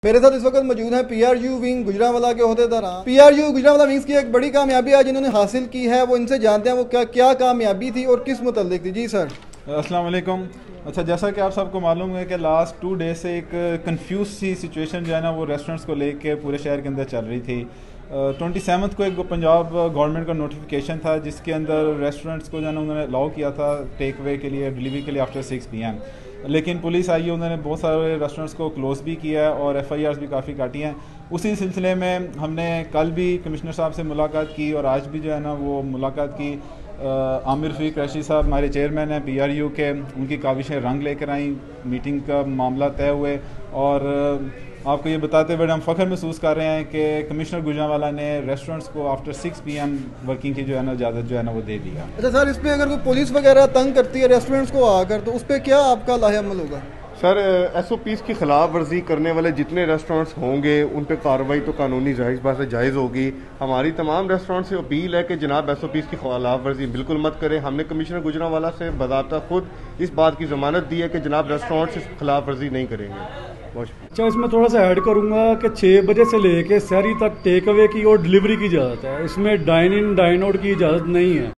میرے ساتھ اس وقت موجود ہیں P R U wing Gujranwala کے عہدیدار۔ P R U Gujranwala wings کی ایک بڑی کامیابی ہے جنہوں نے حاصل کی ہے، وہ ان سے جانتے ہیں وہ کیا کامیابی تھی اور کس متعلق تھی۔ جی سر السلام علیکم۔ اچھا، جیسا کہ آپ سب کو معلوم ہے کہ لاسٹ 2 ڈیز سے ایک کنفیوز سی سچویشن جو ہے نا وہ ریسٹورنٹس کو لے کے پورے شہر کے اندر چل رہی تھی۔ 27 کو ایک پنجاب گورنمنٹ کا نوٹیفیکیشن تھا جس کے اندر ریسٹورنٹس کو جو ہے نا انہوں نے الاؤ کیا تھا ٹیک اوے کے لیے، ڈلیوری کے لیے آفٹر 6 PM، لیکن پولیس آئی ہے، انہوں نے بہت سارے ریسٹورنٹس کو کلوز بھی کیا ہے اور FIRs بھی کافی کاٹی ہیں۔ اسی سلسلے میں ہم نے کل بھی کمشنر صاحب سے ملاقات کی اور آج بھی جو ہے نا وہ ملاقات کی۔ عامر رفیق قریشی صاحب ہمارے چیئرمین ہیں PRU کے، ان کی کاوشیں رنگ لے کر آئیں، میٹنگ کا معاملہ طے ہوئے، اور آپ کو یہ بتاتے ہوئے ہم فخر محسوس کر رہے ہیں کہ کمشنر گجرانوالہ نے ریسٹورنٹس کو آفٹر 6 PM ورکنگ کی جو ہے نا اجازت جو ہے نا وہ دے دیا۔ اچھا سر، اس پہ اگر کوئی پولیس وغیرہ تنگ کرتی ہے ریسٹورنٹس کو آ کر تو اس پہ کیا آپ کا لاہ عمل ہوگا؟ سر SOPs کی خلاف ورزی کرنے والے جتنے ریسٹورنٹس ہوں گے ان پہ کارروائی تو قانونی جائز ہوگی۔ ہماری تمام ریسٹورنٹ سے اپیل ہے کہ جناب SOPs کی خلاف ورزی بالکل مت کریں۔ ہم نے کمشنر گجرانوالہ سے باضابطہ خود اس بات کی ضمانت دی ہے کہ جناب ریسٹورنٹس اس خلاف ورزی نہیں کریں گے۔ اچھا، اس میں تھوڑا سا ایڈ کروں گا کہ 6 بجے سے لے کے سحری تک ٹیک اوے کی اور ڈلیوری کی اجازت ہے، اس میں ڈائن ان ڈائن آؤٹ کی اجازت نہیں ہے۔